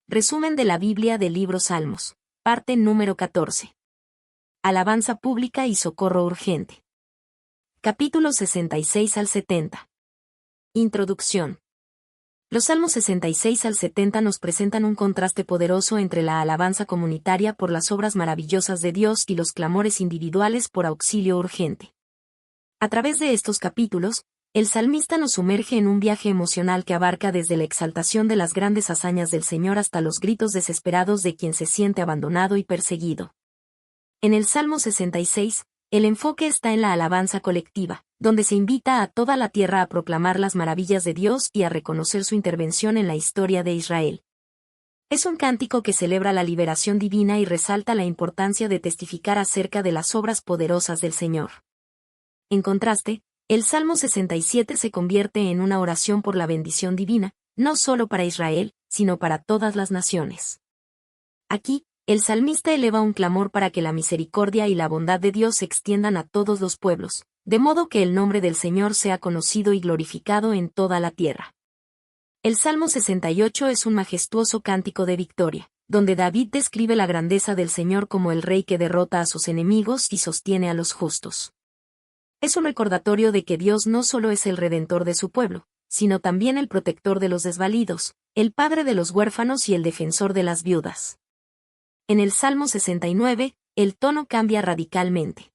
Resumen de la Biblia del libro Salmos. Parte número 14. Alabanza pública y socorro urgente. Capítulos 66 al 70. Introducción. Los Salmos 66 al 70 nos presentan un contraste poderoso entre la alabanza comunitaria por las obras maravillosas de Dios y los clamores individuales por auxilio urgente. A través de estos capítulos, el salmista nos sumerge en un viaje emocional que abarca desde la exaltación de las grandes hazañas del Señor hasta los gritos desesperados de quien se siente abandonado y perseguido. En el Salmo 66, el enfoque está en la alabanza colectiva, donde se invita a toda la tierra a proclamar las maravillas de Dios y a reconocer su intervención en la historia de Israel. Es un cántico que celebra la liberación divina y resalta la importancia de testificar acerca de las obras poderosas del Señor. En contraste, el Salmo 67 se convierte en una oración por la bendición divina, no solo para Israel, sino para todas las naciones. Aquí, el salmista eleva un clamor para que la misericordia y la bondad de Dios se extiendan a todos los pueblos, de modo que el nombre del Señor sea conocido y glorificado en toda la tierra. El Salmo 68 es un majestuoso cántico de victoria, donde David describe la grandeza del Señor como el Rey que derrota a sus enemigos y sostiene a los justos. Es un recordatorio de que Dios no solo es el redentor de su pueblo, sino también el protector de los desvalidos, el padre de los huérfanos y el defensor de las viudas. En el Salmo 69, el tono cambia radicalmente.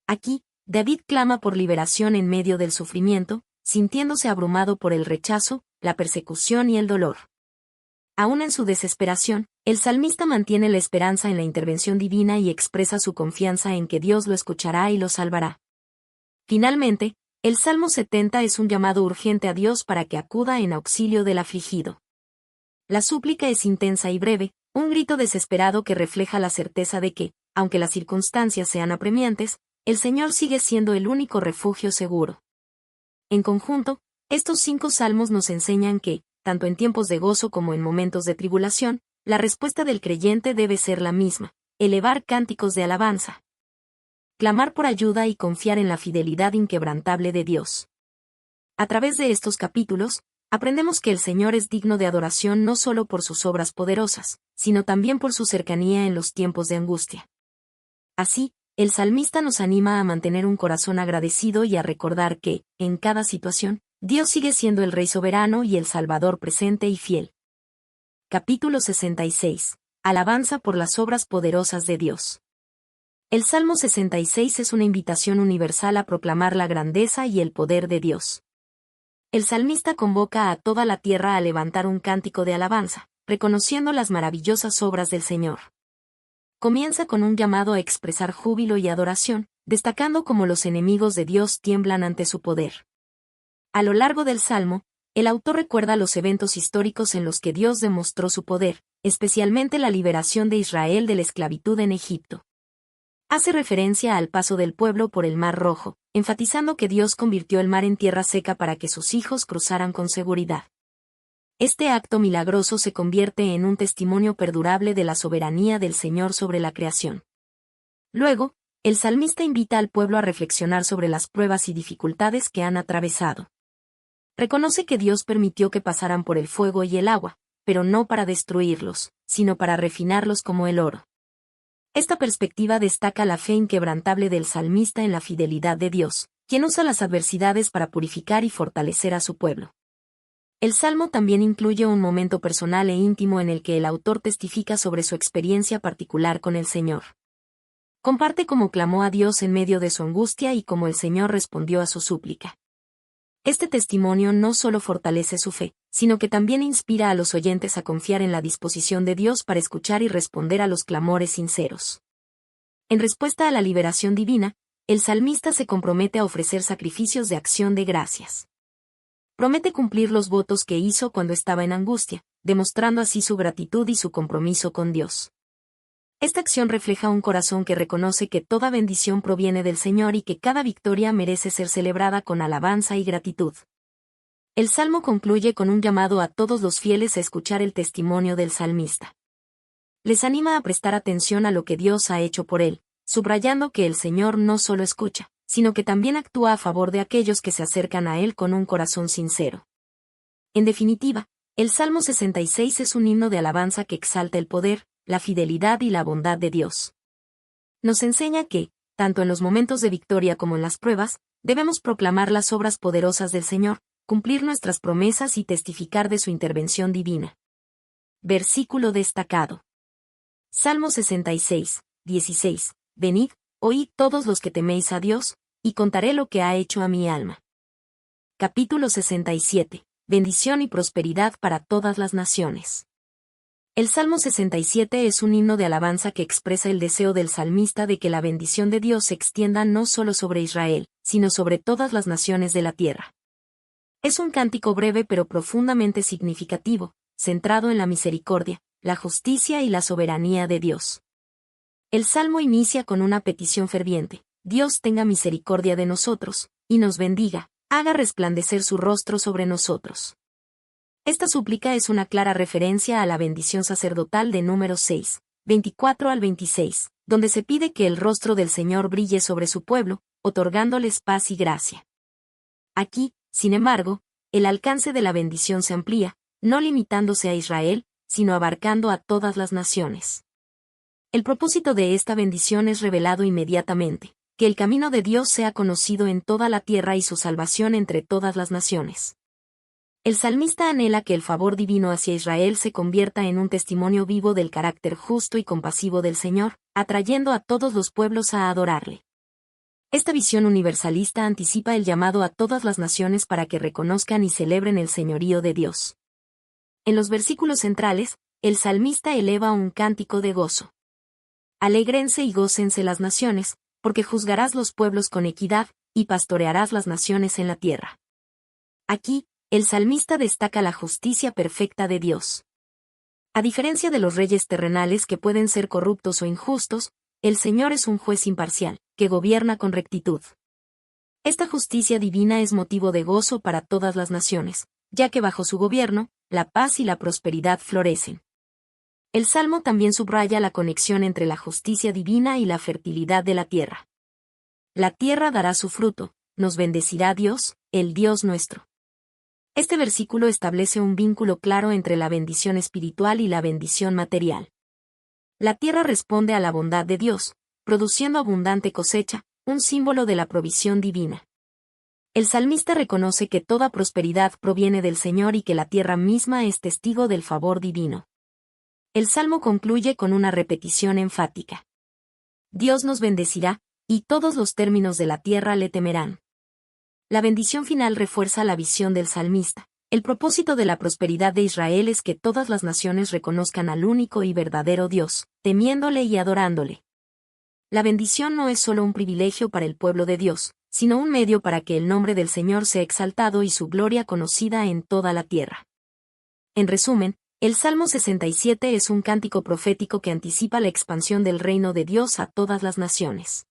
Aquí, David clama por liberación en medio del sufrimiento, sintiéndose abrumado por el rechazo, la persecución y el dolor. Aún en su desesperación, el salmista mantiene la esperanza en la intervención divina y expresa su confianza en que Dios lo escuchará y lo salvará. Finalmente, el Salmo 70 es un llamado urgente a Dios para que acuda en auxilio del afligido. La súplica es intensa y breve, un grito desesperado que refleja la certeza de que, aunque las circunstancias sean apremiantes, el Señor sigue siendo el único refugio seguro. En conjunto, estos 5 salmos nos enseñan que, tanto en tiempos de gozo como en momentos de tribulación, la respuesta del creyente debe ser la misma: elevar cánticos de alabanza, clamar por ayuda y confiar en la fidelidad inquebrantable de Dios. A través de estos capítulos, aprendemos que el Señor es digno de adoración no solo por sus obras poderosas, sino también por su cercanía en los tiempos de angustia. Así, el salmista nos anima a mantener un corazón agradecido y a recordar que, en cada situación, Dios sigue siendo el Rey soberano y el Salvador presente y fiel. Capítulo 66. Alabanza por las obras poderosas de Dios. El Salmo 66 es una invitación universal a proclamar la grandeza y el poder de Dios. El salmista convoca a toda la tierra a levantar un cántico de alabanza, reconociendo las maravillosas obras del Señor. Comienza con un llamado a expresar júbilo y adoración, destacando cómo los enemigos de Dios tiemblan ante su poder. A lo largo del Salmo, el autor recuerda los eventos históricos en los que Dios demostró su poder, especialmente la liberación de Israel de la esclavitud en Egipto. Hace referencia al paso del pueblo por el Mar Rojo, enfatizando que Dios convirtió el mar en tierra seca para que sus hijos cruzaran con seguridad. Este acto milagroso se convierte en un testimonio perdurable de la soberanía del Señor sobre la creación. Luego, el salmista invita al pueblo a reflexionar sobre las pruebas y dificultades que han atravesado. Reconoce que Dios permitió que pasaran por el fuego y el agua, pero no para destruirlos, sino para refinarlos como el oro. Esta perspectiva destaca la fe inquebrantable del salmista en la fidelidad de Dios, quien usa las adversidades para purificar y fortalecer a su pueblo. El Salmo también incluye un momento personal e íntimo en el que el autor testifica sobre su experiencia particular con el Señor. Comparte cómo clamó a Dios en medio de su angustia y cómo el Señor respondió a su súplica. Este testimonio no solo fortalece su fe, sino que también inspira a los oyentes a confiar en la disposición de Dios para escuchar y responder a los clamores sinceros. En respuesta a la liberación divina, el salmista se compromete a ofrecer sacrificios de acción de gracias. Promete cumplir los votos que hizo cuando estaba en angustia, demostrando así su gratitud y su compromiso con Dios. Esta acción refleja un corazón que reconoce que toda bendición proviene del Señor y que cada victoria merece ser celebrada con alabanza y gratitud. El Salmo concluye con un llamado a todos los fieles a escuchar el testimonio del salmista. Les anima a prestar atención a lo que Dios ha hecho por él, subrayando que el Señor no solo escucha, sino que también actúa a favor de aquellos que se acercan a él con un corazón sincero. En definitiva, El Salmo 66 es un himno de alabanza que exalta el poder, la fidelidad y la bondad de Dios. Nos enseña que, tanto en los momentos de victoria como en las pruebas, debemos proclamar las obras poderosas del Señor, cumplir nuestras promesas y testificar de su intervención divina. Versículo destacado. Salmo 66, 16. Venid, oíd todos los que teméis a Dios, y contaré lo que ha hecho a mi alma. Capítulo 67. Bendición y prosperidad para todas las naciones. El Salmo 67 es un himno de alabanza que expresa el deseo del salmista de que la bendición de Dios se extienda no solo sobre Israel, sino sobre todas las naciones de la tierra. Es un cántico breve pero profundamente significativo, centrado en la misericordia, la justicia y la soberanía de Dios. El Salmo inicia con una petición ferviente: Dios tenga misericordia de nosotros, y nos bendiga, haga resplandecer su rostro sobre nosotros. Esta súplica es una clara referencia a la bendición sacerdotal de Números 6, 24 al 26, donde se pide que el rostro del Señor brille sobre su pueblo, otorgándoles paz y gracia. Aquí, sin embargo, el alcance de la bendición se amplía, no limitándose a Israel, sino abarcando a todas las naciones. El propósito de esta bendición es revelado inmediatamente: que el camino de Dios sea conocido en toda la tierra y su salvación entre todas las naciones. El salmista anhela que el favor divino hacia Israel se convierta en un testimonio vivo del carácter justo y compasivo del Señor, atrayendo a todos los pueblos a adorarle. Esta visión universalista anticipa el llamado a todas las naciones para que reconozcan y celebren el señorío de Dios. En los versículos centrales, el salmista eleva un cántico de gozo. Alégrense y gócense las naciones, porque juzgarás los pueblos con equidad, y pastorearás las naciones en la tierra. Aquí, el salmista destaca la justicia perfecta de Dios. A diferencia de los reyes terrenales que pueden ser corruptos o injustos, el Señor es un juez imparcial, que gobierna con rectitud. Esta justicia divina es motivo de gozo para todas las naciones, ya que bajo su gobierno, la paz y la prosperidad florecen. El Salmo también subraya la conexión entre la justicia divina y la fertilidad de la tierra. La tierra dará su fruto, nos bendecirá Dios, el Dios nuestro. Este versículo establece un vínculo claro entre la bendición espiritual y la bendición material. La tierra responde a la bondad de Dios, produciendo abundante cosecha, un símbolo de la provisión divina. El salmista reconoce que toda prosperidad proviene del Señor y que la tierra misma es testigo del favor divino. El Salmo concluye con una repetición enfática: Dios nos bendecirá, y todos los términos de la tierra le temerán. La bendición final refuerza la visión del salmista. El propósito de la prosperidad de Israel es que todas las naciones reconozcan al único y verdadero Dios, temiéndole y adorándole. La bendición no es solo un privilegio para el pueblo de Dios, sino un medio para que el nombre del Señor sea exaltado y su gloria conocida en toda la tierra. En resumen, el Salmo 67 es un cántico profético que anticipa la expansión del reino de Dios a todas las naciones.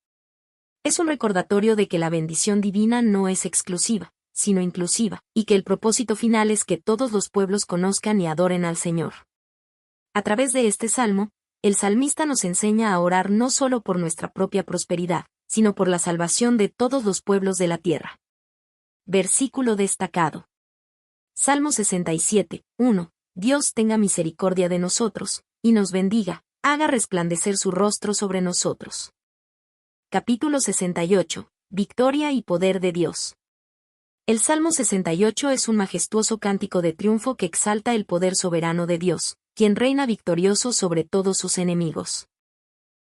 Es un recordatorio de que la bendición divina no es exclusiva, sino inclusiva, y que el propósito final es que todos los pueblos conozcan y adoren al Señor. A través de este salmo, el salmista nos enseña a orar no solo por nuestra propia prosperidad, sino por la salvación de todos los pueblos de la tierra. Versículo destacado. Salmo 67, 1. Dios tenga misericordia de nosotros, y nos bendiga, haga resplandecer su rostro sobre nosotros. Capítulo 68. Victoria y poder de Dios. El Salmo 68 es un majestuoso cántico de triunfo que exalta el poder soberano de Dios, quien reina victorioso sobre todos sus enemigos.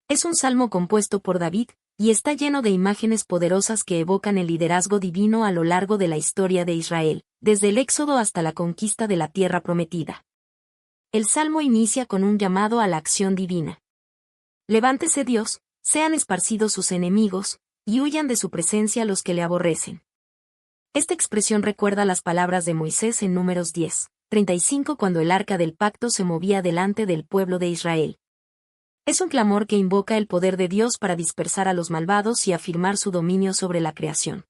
Es un salmo compuesto por David, y está lleno de imágenes poderosas que evocan el liderazgo divino a lo largo de la historia de Israel, desde el Éxodo hasta la conquista de la tierra prometida. El salmo inicia con un llamado a la acción divina. Levántese Dios, sean esparcidos sus enemigos, y huyan de su presencia los que le aborrecen. Esta expresión recuerda las palabras de Moisés en Números 10, 35 cuando el arca del pacto se movía delante del pueblo de Israel. Es un clamor que invoca el poder de Dios para dispersar a los malvados y afirmar su dominio sobre la creación.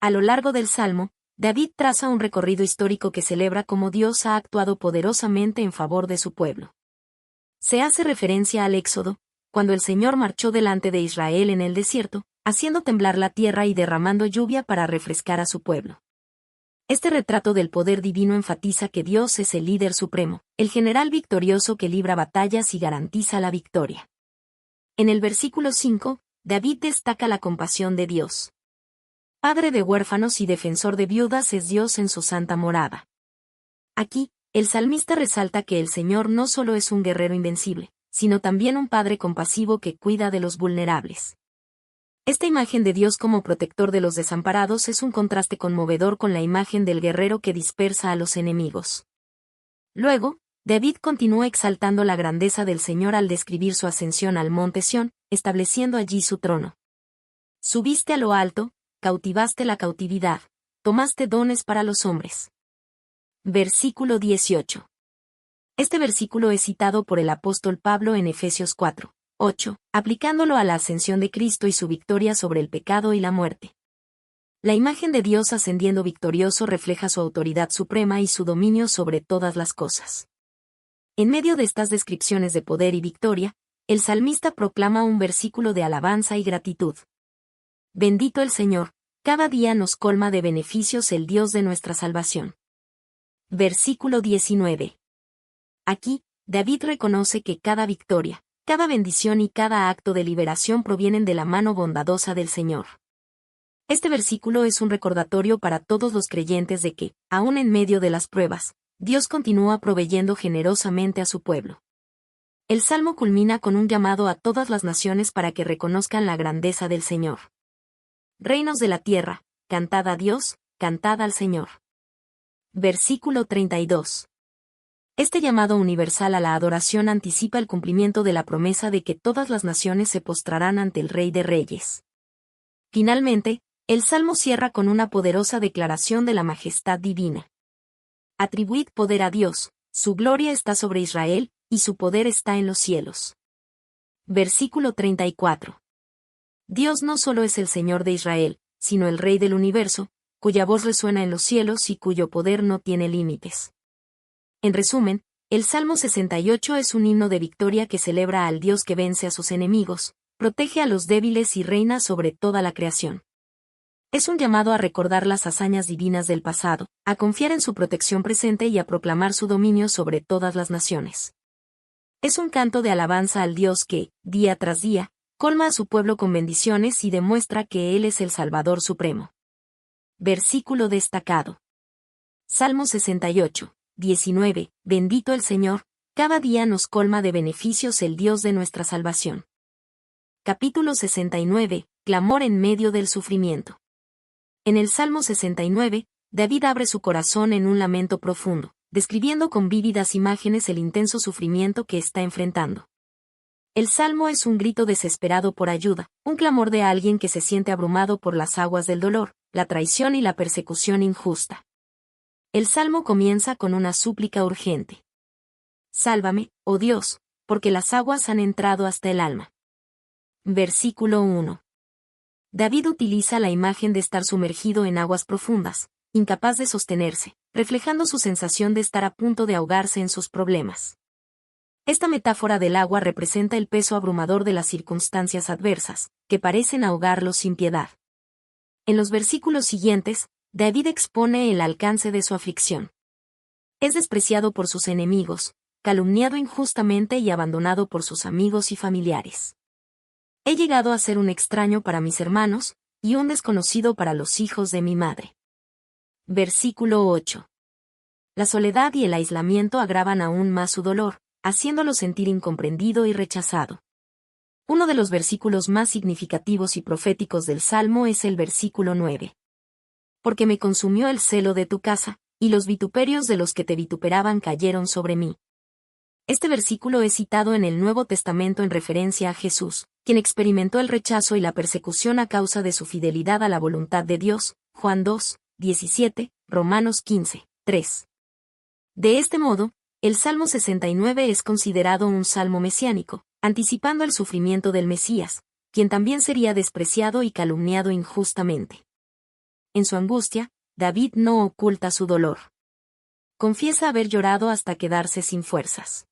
A lo largo del Salmo, David traza un recorrido histórico que celebra cómo Dios ha actuado poderosamente en favor de su pueblo. Se hace referencia al Éxodo, cuando el Señor marchó delante de Israel en el desierto, haciendo temblar la tierra y derramando lluvia para refrescar a su pueblo. Este retrato del poder divino enfatiza que Dios es el líder supremo, el general victorioso que libra batallas y garantiza la victoria. En el versículo 5, David destaca la compasión de Dios. Padre de huérfanos y defensor de viudas es Dios en su santa morada. Aquí, el salmista resalta que el Señor no solo es un guerrero invencible, sino también un padre compasivo que cuida de los vulnerables. Esta imagen de Dios como protector de los desamparados es un contraste conmovedor con la imagen del guerrero que dispersa a los enemigos. Luego, David continúa exaltando la grandeza del Señor al describir su ascensión al monte Sión, estableciendo allí su trono. Subiste a lo alto, cautivaste la cautividad, tomaste dones para los hombres. Versículo 18. Este versículo es citado por el apóstol Pablo en Efesios 4:8, aplicándolo a la ascensión de Cristo y su victoria sobre el pecado y la muerte. La imagen de Dios ascendiendo victorioso refleja su autoridad suprema y su dominio sobre todas las cosas. En medio de estas descripciones de poder y victoria, el salmista proclama un versículo de alabanza y gratitud. Bendito el Señor, cada día nos colma de beneficios el Dios de nuestra salvación. Versículo 19. Aquí, David reconoce que cada victoria, cada bendición y cada acto de liberación provienen de la mano bondadosa del Señor. Este versículo es un recordatorio para todos los creyentes de que, aun en medio de las pruebas, Dios continúa proveyendo generosamente a su pueblo. El Salmo culmina con un llamado a todas las naciones para que reconozcan la grandeza del Señor. Reinos de la tierra, cantad a Dios, cantad al Señor. Versículo 32. Este llamado universal a la adoración anticipa el cumplimiento de la promesa de que todas las naciones se postrarán ante el Rey de Reyes. Finalmente, el Salmo cierra con una poderosa declaración de la majestad divina. Atribuid poder a Dios, su gloria está sobre Israel, y su poder está en los cielos. Versículo 34. Dios no solo es el Señor de Israel, sino el Rey del universo, cuya voz resuena en los cielos y cuyo poder no tiene límites. En resumen, el Salmo 68 es un himno de victoria que celebra al Dios que vence a sus enemigos, protege a los débiles y reina sobre toda la creación. Es un llamado a recordar las hazañas divinas del pasado, a confiar en su protección presente y a proclamar su dominio sobre todas las naciones. Es un canto de alabanza al Dios que, día tras día, colma a su pueblo con bendiciones y demuestra que Él es el Salvador Supremo. Versículo destacado. Salmo 68, 19. Bendito el Señor, cada día nos colma de beneficios el Dios de nuestra salvación. Capítulo 69. Clamor en medio del sufrimiento. En el Salmo 69, David abre su corazón en un lamento profundo, describiendo con vívidas imágenes el intenso sufrimiento que está enfrentando. El Salmo es un grito desesperado por ayuda, un clamor de alguien que se siente abrumado por las aguas del dolor, la traición y la persecución injusta. El Salmo comienza con una súplica urgente. Sálvame, oh Dios, porque las aguas han entrado hasta el alma. Versículo 1. David utiliza la imagen de estar sumergido en aguas profundas, incapaz de sostenerse, reflejando su sensación de estar a punto de ahogarse en sus problemas. Esta metáfora del agua representa el peso abrumador de las circunstancias adversas, que parecen ahogarlo sin piedad. En los versículos siguientes, David expone el alcance de su aflicción. Es despreciado por sus enemigos, calumniado injustamente y abandonado por sus amigos y familiares. He llegado a ser un extraño para mis hermanos, y un desconocido para los hijos de mi madre. Versículo 8. La soledad y el aislamiento agravan aún más su dolor, haciéndolo sentir incomprendido y rechazado. Uno de los versículos más significativos y proféticos del Salmo es el versículo 9. Porque me consumió el celo de tu casa, y los vituperios de los que te vituperaban cayeron sobre mí. Este versículo es citado en el Nuevo Testamento en referencia a Jesús, quien experimentó el rechazo y la persecución a causa de su fidelidad a la voluntad de Dios, Juan 2, 17, Romanos 15, 3. De este modo, el Salmo 69 es considerado un salmo mesiánico, anticipando el sufrimiento del Mesías, quien también sería despreciado y calumniado injustamente. En su angustia, David no oculta su dolor. Confiesa haber llorado hasta quedarse sin fuerzas.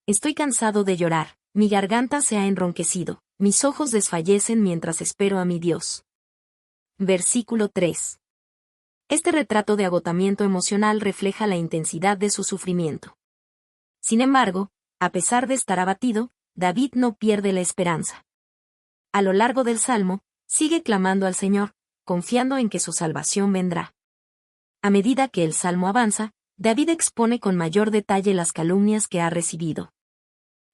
Estoy cansado de llorar, mi garganta se ha enronquecido, mis ojos desfallecen mientras espero a mi Dios. Versículo 3. Este retrato de agotamiento emocional refleja la intensidad de su sufrimiento. Sin embargo, a pesar de estar abatido, David no pierde la esperanza. A lo largo del Salmo, sigue clamando al Señor, confiando en que su salvación vendrá. A medida que el Salmo avanza, David expone con mayor detalle las calumnias que ha recibido.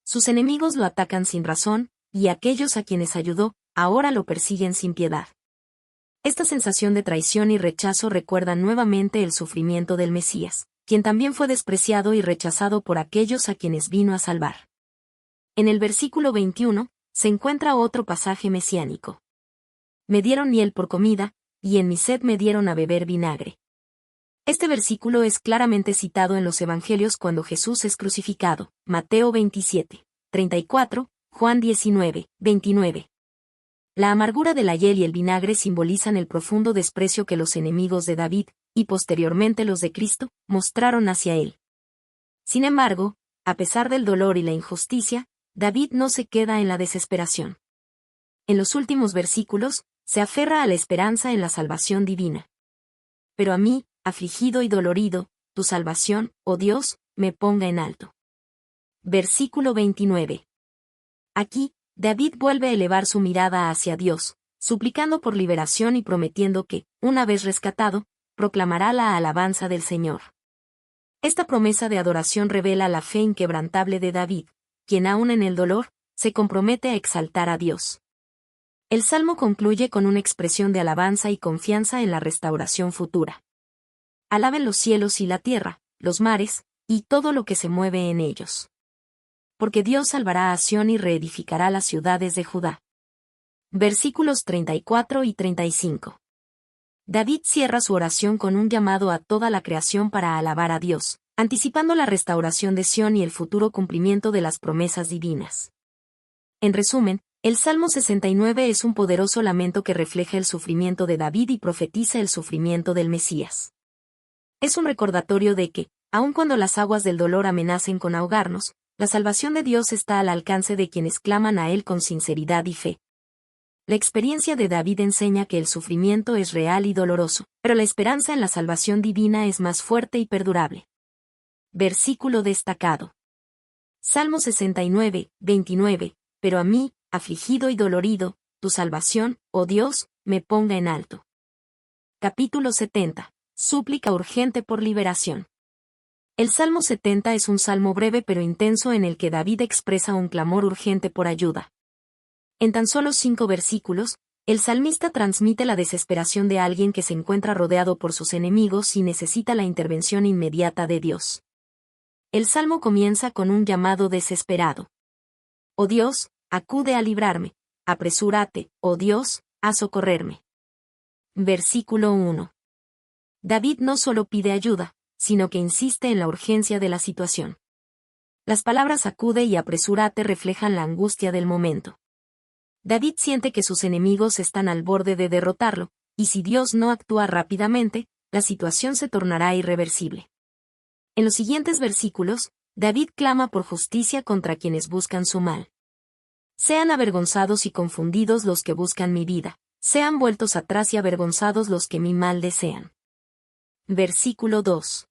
Sus enemigos lo atacan sin razón, y aquellos a quienes ayudó, ahora lo persiguen sin piedad. Esta sensación de traición y rechazo recuerda nuevamente el sufrimiento del Mesías, quien también fue despreciado y rechazado por aquellos a quienes vino a salvar. En el versículo 21, se encuentra otro pasaje mesiánico. Me dieron miel por comida, y en mi sed me dieron a beber vinagre. Este versículo es claramente citado en los Evangelios cuando Jesús es crucificado, Mateo 27, 34, Juan 19, 29. La amargura de la hiel y el vinagre simbolizan el profundo desprecio que los enemigos de David, y posteriormente los de Cristo, mostraron hacia él. Sin embargo, a pesar del dolor y la injusticia, David no se queda en la desesperación. En los últimos versículos, se aferra a la esperanza en la salvación divina. Pero a mí, afligido y dolorido, tu salvación, oh Dios, me ponga en alto. Versículo 29. Aquí, David vuelve a elevar su mirada hacia Dios, suplicando por liberación y prometiendo que, una vez rescatado, proclamará la alabanza del Señor. Esta promesa de adoración revela la fe inquebrantable de David, quien aún en el dolor, se compromete a exaltar a Dios. El Salmo concluye con una expresión de alabanza y confianza en la restauración futura. Alaben los cielos y la tierra, los mares, y todo lo que se mueve en ellos. Porque Dios salvará a Sión y reedificará las ciudades de Judá. Versículos 34 y 35. David cierra su oración con un llamado a toda la creación para alabar a Dios, anticipando la restauración de Sión y el futuro cumplimiento de las promesas divinas. En resumen, el Salmo 69 es un poderoso lamento que refleja el sufrimiento de David y profetiza el sufrimiento del Mesías. Es un recordatorio de que, aun cuando las aguas del dolor amenacen con ahogarnos, la salvación de Dios está al alcance de quienes claman a Él con sinceridad y fe. La experiencia de David enseña que el sufrimiento es real y doloroso, pero la esperanza en la salvación divina es más fuerte y perdurable. Versículo destacado. Salmo 69, 29. Pero a mí, afligido y dolorido, tu salvación, oh Dios, me ponga en alto. Capítulo 70. Súplica urgente por liberación. El Salmo 70 es un salmo breve pero intenso en el que David expresa un clamor urgente por ayuda. En tan solo 5 versículos, el salmista transmite la desesperación de alguien que se encuentra rodeado por sus enemigos y necesita la intervención inmediata de Dios. El salmo comienza con un llamado desesperado. Oh Dios, acude a librarme, apresúrate, oh Dios, a socorrerme. Versículo 1. David no solo pide ayuda, sino que insiste en la urgencia de la situación. Las palabras acude y apresúrate reflejan la angustia del momento. David siente que sus enemigos están al borde de derrotarlo, y si Dios no actúa rápidamente, la situación se tornará irreversible. En los siguientes versículos, David clama por justicia contra quienes buscan su mal. Sean avergonzados y confundidos los que buscan mi vida, sean vueltos atrás y avergonzados los que mi mal desean. Versículo 2.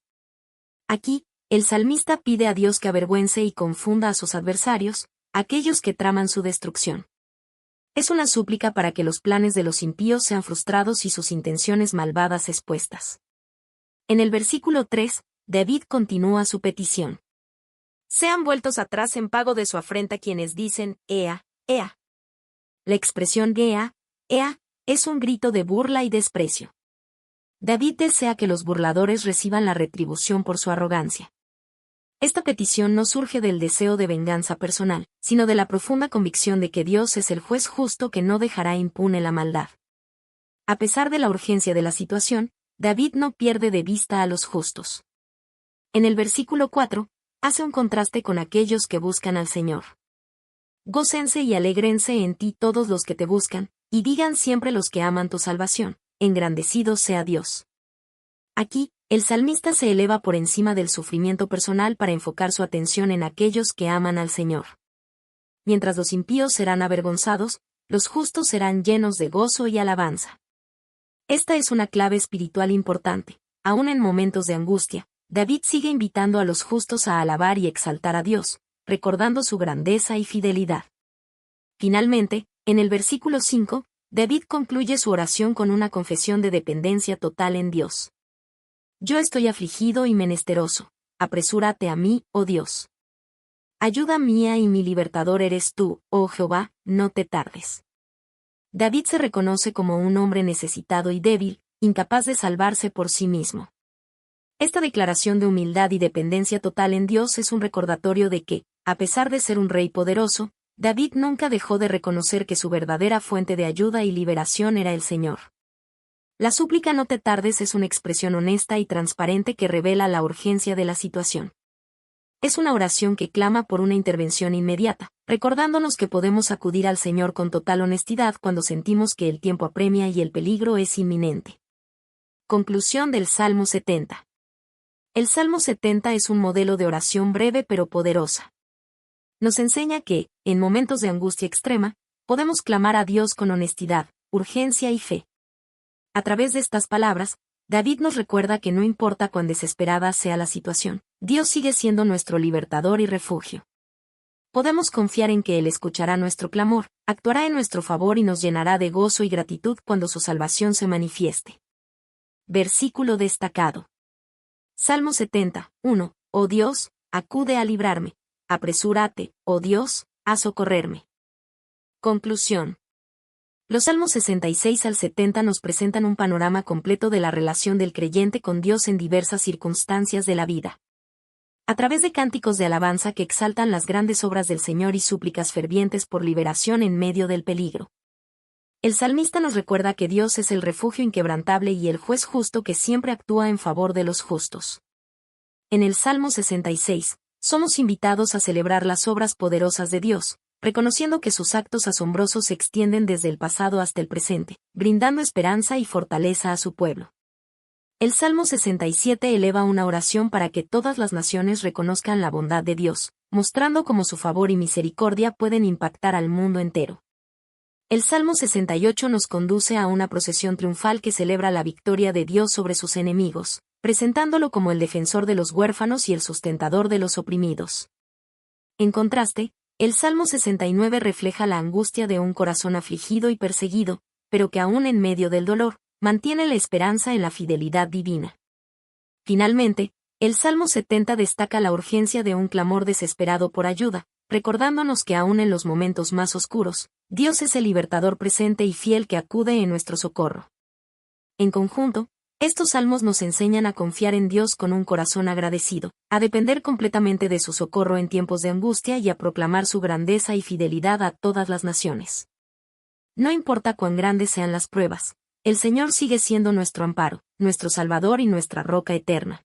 Aquí, el salmista pide a Dios que avergüence y confunda a sus adversarios, aquellos que traman su destrucción. Es una súplica para que los planes de los impíos sean frustrados y sus intenciones malvadas expuestas. En el versículo 3, David continúa su petición. Sean vueltos atrás en pago de su afrenta quienes dicen, Ea, Ea. La expresión Ea, Ea, es un grito de burla y desprecio. David desea que los burladores reciban la retribución por su arrogancia. Esta petición no surge del deseo de venganza personal, sino de la profunda convicción de que Dios es el juez justo que no dejará impune la maldad. A pesar de la urgencia de la situación, David no pierde de vista a los justos. En el versículo 4, hace un contraste con aquellos que buscan al Señor. Gócense y alégrense en ti todos los que te buscan, y digan siempre los que aman tu salvación, engrandecido sea Dios. Aquí, el salmista se eleva por encima del sufrimiento personal para enfocar su atención en aquellos que aman al Señor. Mientras los impíos serán avergonzados, los justos serán llenos de gozo y alabanza. Esta es una clave espiritual importante. Aún en momentos de angustia, David sigue invitando a los justos a alabar y exaltar a Dios, recordando su grandeza y fidelidad. Finalmente, en el versículo 5, David concluye su oración con una confesión de dependencia total en Dios. Yo estoy afligido y menesteroso. Apresúrate a mí, oh Dios. Ayuda mía y mi libertador eres tú, oh Jehová, no te tardes. David se reconoce como un hombre necesitado y débil, incapaz de salvarse por sí mismo. Esta declaración de humildad y dependencia total en Dios es un recordatorio de que, a pesar de ser un rey poderoso, David nunca dejó de reconocer que su verdadera fuente de ayuda y liberación era el Señor. La súplica no te tardes es una expresión honesta y transparente que revela la urgencia de la situación. Es una oración que clama por una intervención inmediata, recordándonos que podemos acudir al Señor con total honestidad cuando sentimos que el tiempo apremia y el peligro es inminente. Conclusión del Salmo 70. El Salmo 70 es un modelo de oración breve pero poderosa. Nos enseña que, en momentos de angustia extrema, podemos clamar a Dios con honestidad, urgencia y fe. A través de estas palabras, David nos recuerda que no importa cuán desesperada sea la situación, Dios sigue siendo nuestro libertador y refugio. Podemos confiar en que Él escuchará nuestro clamor, actuará en nuestro favor y nos llenará de gozo y gratitud cuando su salvación se manifieste. Versículo destacado. Salmo 70, 1. Oh Dios, acude a librarme. Apresúrate, oh Dios, a socorrerme. Conclusión. Los Salmos 66 al 70 nos presentan un panorama completo de la relación del creyente con Dios en diversas circunstancias de la vida. A través de cánticos de alabanza que exaltan las grandes obras del Señor y súplicas fervientes por liberación en medio del peligro. El salmista nos recuerda que Dios es el refugio inquebrantable y el juez justo que siempre actúa en favor de los justos. En el Salmo 66, somos invitados a celebrar las obras poderosas de Dios, reconociendo que sus actos asombrosos se extienden desde el pasado hasta el presente, brindando esperanza y fortaleza a su pueblo. El Salmo 67 eleva una oración para que todas las naciones reconozcan la bondad de Dios, mostrando cómo su favor y misericordia pueden impactar al mundo entero. El Salmo 68 nos conduce a una procesión triunfal que celebra la victoria de Dios sobre sus enemigos, presentándolo como el defensor de los huérfanos y el sustentador de los oprimidos. En contraste, el Salmo 69 refleja la angustia de un corazón afligido y perseguido, pero que aún en medio del dolor, mantiene la esperanza en la fidelidad divina. Finalmente, el Salmo 70 destaca la urgencia de un clamor desesperado por ayuda, recordándonos que aún en los momentos más oscuros, Dios es el libertador presente y fiel que acude en nuestro socorro. En conjunto, estos salmos nos enseñan a confiar en Dios con un corazón agradecido, a depender completamente de su socorro en tiempos de angustia y a proclamar su grandeza y fidelidad a todas las naciones. No importa cuán grandes sean las pruebas, el Señor sigue siendo nuestro amparo, nuestro Salvador y nuestra roca eterna.